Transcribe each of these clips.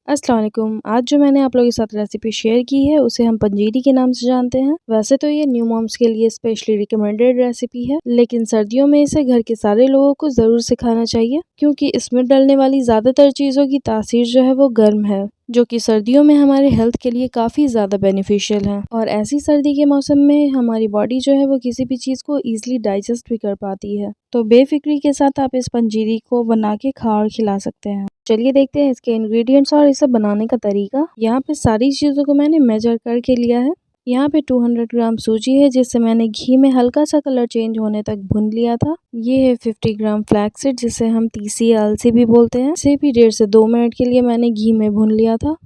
अस्सलाम वालेकुम। आज जो मैंने आप लोगों के साथ रेसिपी शेयर की है उसे हम पंजीरी के नाम से जानते हैं। वैसे तो ये न्यू मॉम्स के लिए स्पेशली रिकमेंडेड रेसिपी है, लेकिन सर्दियों में इसे घर के सारे लोगों को ज़रूर सिखाना चाहिए क्योंकि इसमें डलने वाली ज़्यादातर चीज़ों की तासीर जो है वो गर्म है, जो कि सर्दियों में हमारे हेल्थ के लिए काफ़ी ज़्यादा बेनिफिशियल है। और ऐसी सर्दी के मौसम में हमारी बॉडी जो है वो किसी भी चीज़ को ईजिली डाइजेस्ट भी कर पाती है, तो बेफिक्री के साथ आप इस पंजीरी को बना के खा और खिला सकते हैं। चलिए देखते हैं इसके इंग्रेडिएंट्स और इसे बनाने का तरीका। यहाँ पे सारी चीज़ों को मैंने मेजर करके लिया है। यहाँ पे 200 ग्राम सूजी है जिसे मैंने घी में हल्का सा कलर चेंज होने तक भून लिया था। ये है 50 ग्राम फ्लैक्स सीड जिसे हम तीसी या अलसी भी बोलते हैं। इसे भी 1.5 से 2 मिनट के लिए मैंने घी में भून लिया था।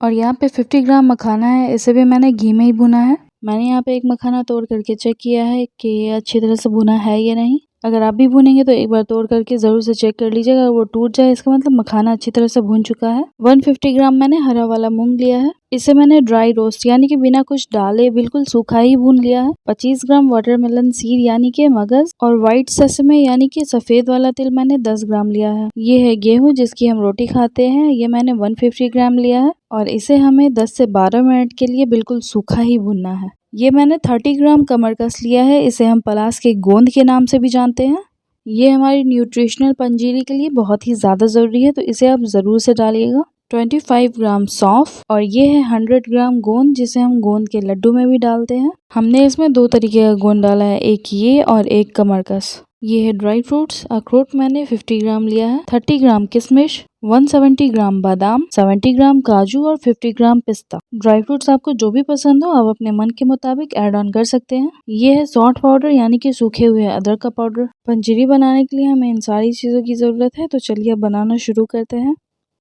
और यहाँ पे 50 ग्राम मखाना है, इसे भी मैंने घी में ही भुना है। मैंने यहाँ पे एक मखाना तोड़ करके चेक किया है कि ये अच्छी तरह से भुना है या नहीं। अगर आप भी भुनेंगे तो एक बार तोड़ करके ज़रूर से चेक कर लीजिएगा। अगर वो टूट जाए इसका मतलब मखाना अच्छी तरह से भुन चुका है। 150 ग्राम मैंने हरा वाला मूंग लिया है, इसे मैंने ड्राई रोस्ट यानी कि बिना कुछ डाले बिल्कुल सूखा ही भून लिया है। 25 ग्राम वाटरमेलन सीड यानी कि मगज और व्हाइट सेसमे यानी कि सफेद वाला तिल मैंने 10 ग्राम लिया है। ये है गेहूं जिसकी हम रोटी खाते हैं, ये मैंने 150 ग्राम लिया है और इसे हमें 10 से 12 मिनट के लिए बिल्कुल सूखा ही भुनना है। ये मैंने 30 ग्राम कमरकस लिया है, इसे हम पलास के गोंद के नाम से भी जानते हैं। ये हमारी न्यूट्रिशनल पंजीरी के लिए बहुत ही ज़्यादा ज़रूरी है, तो इसे आप ज़रूर से डालिएगा। 25 ग्राम सौंफ और ये है 100 ग्राम गोंद जिसे हम गोंद के लड्डू में भी डालते हैं। हमने इसमें 2 तरीके का गोंद डाला है, एक ये और एक कमरकस। ये है ड्राई फ्रूट्स। अखरोट मैंने 50 ग्राम लिया है, 30 ग्राम किशमिश, 170 ग्राम बादाम, 70 ग्राम काजू और 50 ग्राम पिस्ता। ड्राई फ्रूट्स आपको जो भी पसंद हो आप अपने मन के मुताबिक ऐड ऑन कर सकते हैं। ये है सौंठ पाउडर यानी कि सूखे हुए अदरक का पाउडर। पंजीरी बनाने के लिए हमें इन सारी चीज़ों की ज़रूरत है, तो चलिए अब बनाना शुरू करते हैं।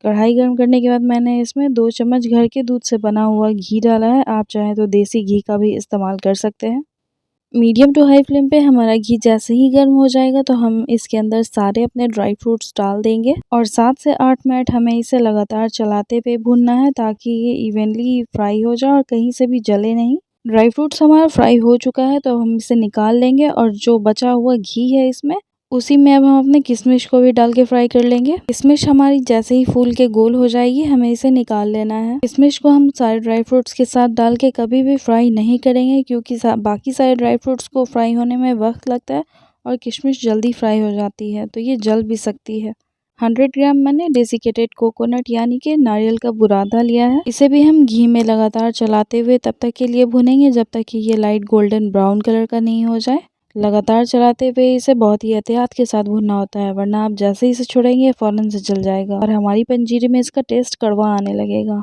कढ़ाई गर्म करने के बाद मैंने इसमें 2 चम्मच घर के दूध से बना हुआ घी डाला है। आप चाहें तो देसी घी का भी इस्तेमाल कर सकते हैं। मीडियम टू हाई फ्लेम पे हमारा घी जैसे ही गर्म हो जाएगा तो हम इसके अंदर सारे अपने ड्राई फ्रूट्स डाल देंगे और 7 से 8 मिनट हमें इसे लगातार चलाते हुए भूनना है ताकि ये इवनली फ्राई हो जाए और कहीं से भी जले नहीं। ड्राई फ्रूट्स हमारा फ्राई हो चुका है तो हम इसे निकाल लेंगे और जो बचा हुआ घी है इसमें उसी में अब हम अपने किशमिश को भी डाल के फ्राई कर लेंगे। किशमिश हमारी जैसे ही फूल के गोल हो जाएगी हमें इसे निकाल लेना है। किशमिश को हम सारे ड्राई फ्रूट्स के साथ डाल के कभी भी फ्राई नहीं करेंगे क्योंकि बाकी सारे ड्राई फ्रूट्स को फ्राई होने में वक्त लगता है और किशमिश जल्दी फ्राई हो जाती है तो ये जल भी सकती है। 100 ग्राम मैंने डेसिकेटेड कोकोनट यानी कि नारियल का बुरादा लिया है, इसे भी हम घी में लगातार चलाते हुए तब तक के लिए भुनेंगे जब तक कि ये लाइट गोल्डन ब्राउन कलर का नहीं हो जाए। लगातार चलाते हुए इसे बहुत ही एहतियात के साथ भुनना होता है, वरना आप जैसे ही इसे छोड़ेंगे फ़ौरन से जल जाएगा और हमारी पंजीरी में इसका टेस्ट कड़वा आने लगेगा।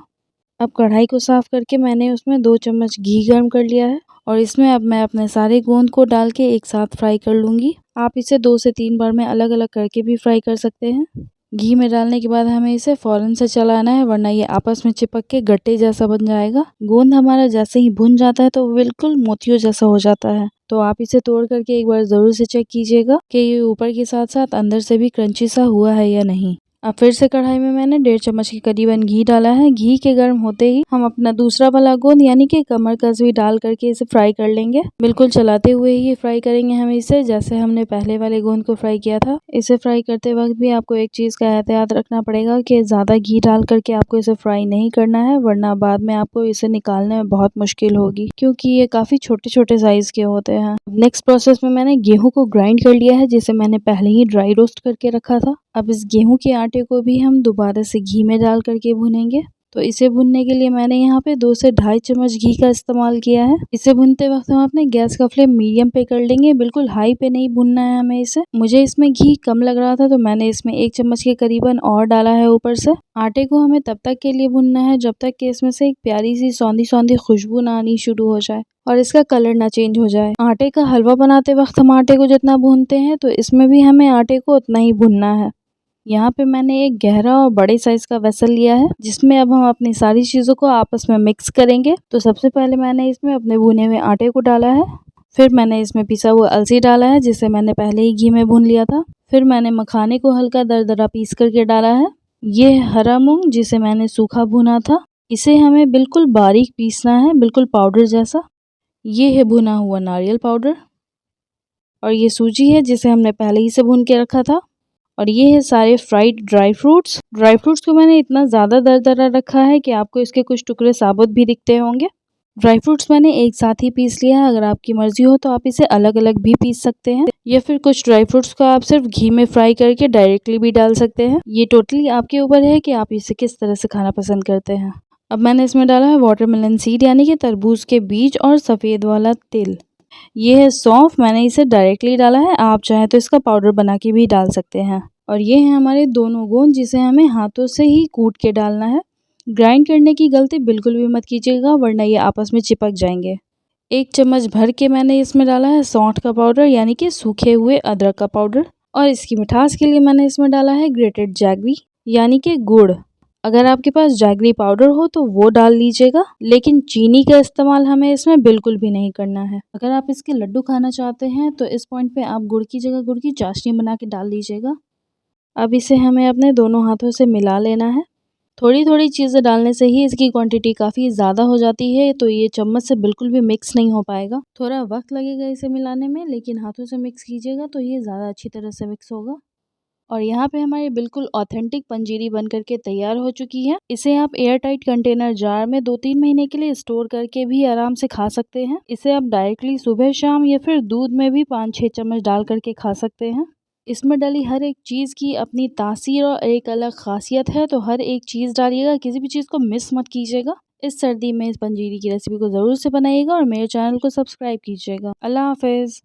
अब कढ़ाई को साफ़ करके मैंने उसमें 2 चम्मच घी गर्म कर लिया है और इसमें अब मैं अपने सारे गोंद को डाल के एक साथ फ्राई कर लूँगी। आप इसे 2 से 3 बार में अलग-अलग करके भी फ्राई कर सकते हैं। घी में डालने के बाद हमें इसे फ़ौरन से चलाना है वरना ये आपस में चिपक के गट्टे जैसा बन जाएगा। गोंद हमारा जैसे ही भुन जाता है तो बिल्कुल मोतियों जैसा हो जाता है, तो आप इसे तोड़ करके एक बार ज़रूर से चेक कीजिएगा कि ये ऊपर के साथ-साथ अंदर से भी क्रंची सा हुआ है या नहीं। अब फिर से कढ़ाई में मैंने 1.5 चम्मच के करीबन घी डाला है। घी के गर्म होते ही हम अपना दूसरा वाला गोंद यानी कि कमरकस भी डाल करके इसे फ्राई कर लेंगे। बिल्कुल चलाते हुए ही फ्राई करेंगे हम इसे, जैसे हमने पहले वाले गोंद को फ्राई किया था। इसे फ्राई करते वक्त भी आपको एक चीज़ का एहतियात रखना पड़ेगा कि ज़्यादा घी डाल करके आपको इसे फ्राई नहीं करना है, वरना बाद में आपको इसे निकालने में बहुत मुश्किल होगी क्योंकि ये काफ़ी छोटे-छोटे साइज़ के होते हैं। नेक्स्ट प्रोसेस में मैंने गेहूँ को ग्राइंड कर लिया है जिसे मैंने पहले ही ड्राई रोस्ट करके रखा था। अब इस गेहूं के आटे को भी हम दोबारा से घी में डाल करके भुनेंगे। तो इसे भुनने के लिए मैंने यहाँ पे 2 से ढाई चम्मच घी का इस्तेमाल किया है। इसे भुनते वक्त हम अपने गैस का फ्लेम मीडियम पे कर लेंगे, बिल्कुल हाई पे नहीं भुनना है हमें इसे। मुझे इसमें घी कम लग रहा था तो मैंने इसमें 1 चम्मच के करीबन और डाला है ऊपर से। आटे को हमें तब तक के लिए भुनना है जब तक कि इसमें से एक प्यारी सी सौंधी-सौंधी खुशबू ना आनी शुरू हो जाए और इसका कलर ना चेंज हो जाए। आटे का हलवा बनाते वक्त हम आटे को जितना भूनते हैं तो इसमें भी हमें आटे को उतना ही भुनना है। यहाँ पे मैंने एक गहरा और बड़े साइज़ का वेसल लिया है जिसमें अब हम अपनी सारी चीज़ों को आपस में मिक्स करेंगे। तो सबसे पहले मैंने इसमें अपने भुने हुए आटे को डाला है, फिर मैंने इसमें पिसा हुआ अलसी डाला है जिसे मैंने पहले ही घी में भून लिया था, फिर मैंने मखाने को हल्का दरदरा पीस करके डाला है। ये है हरा मूंग जिसे मैंने सूखा भुना था, इसे हमें बिल्कुल बारीक पीसना है, बिल्कुल पाउडर जैसा। ये है भुना हुआ नारियल पाउडर और ये सूजी है जिसे हमने पहले ही से भून के रखा था। और ये है सारे fried dry fruits. Dry fruits को मैंने इतना ज़्यादा दरदरा रखा है कि आपको इसके कुछ टुकड़े साबुत भी दिखते होंगे। ड्राई फ्रूट्स मैंने एक साथ ही पीस लिया है। अगर आपकी मर्जी हो तो आप इसे अलग अलग भी पीस सकते हैं, या फिर कुछ ड्राई फ्रूट्स को आप सिर्फ घी में फ्राई करके डायरेक्टली भी डाल सकते हैं। ये टोटली आपके ऊपर है कि आप इसे किस तरह से खाना पसंद करते हैं। अब मैंने इसमें डाला है वाटरमेलन सीड यानी कि तरबूज के बीज और सफ़ेद वाला तिल। ये है सौंफ, मैंने इसे डायरेक्टली डाला है, आप चाहें तो इसका पाउडर बना के भी डाल सकते हैं। और ये है हमारे दोनों गोंद जिसे हमें हाथों से ही कूट के डालना है। ग्राइंड करने की गलती बिल्कुल भी मत कीजिएगा वरना ये आपस में चिपक जाएंगे। 1 चम्मच भर के मैंने इसमें डाला है सौंठ का पाउडर यानी कि सूखे हुए अदरक का पाउडर। और इसकी मिठास के लिए मैंने इसमें डाला है ग्रेटेड जैगरी यानी कि गुड़। अगर आपके पास जैगरी पाउडर हो तो वो डाल लीजिएगा, लेकिन चीनी का इस्तेमाल हमें इसमें बिल्कुल भी नहीं करना है। अगर आप इसके लड्डू खाना चाहते हैं तो इस पॉइंट पे आप गुड़ की जगह गुड़ की चाशनी बना के डाल लीजिएगा। अब इसे हमें अपने दोनों हाथों से मिला लेना है। थोड़ी थोड़ी चीज़ें डालने से ही इसकी क्वांटिटी काफ़ी ज़्यादा हो जाती है, तो ये चम्मच से बिल्कुल भी मिक्स नहीं हो पाएगा। थोड़ा वक्त लगेगा इसे मिलाने में, लेकिन हाथों से मिक्स कीजिएगा तो ये ज़्यादा अच्छी तरह से मिक्स होगा। और यहाँ पे हमारी बिल्कुल ऑथेंटिक पंजीरी बन करके तैयार हो चुकी है। इसे आप एयर टाइट कंटेनर जार में 2-3 महीने के लिए स्टोर करके भी आराम से खा सकते हैं। इसे आप डायरेक्टली सुबह शाम या फिर दूध में भी 5-6 चम्मच डाल करके खा सकते हैं। इसमें डली हर एक चीज़ की अपनी तासीर और एक अलग खासियत है, तो हर एक चीज़ डालिएगा, किसी भी चीज़ को मिस मत कीजिएगा। इस सर्दी में इस पंजीरी की रेसिपी को ज़रूर से बनाइएगा और मेरे चैनल को सब्सक्राइब कीजिएगा। अल्लाह हाफ़िज़।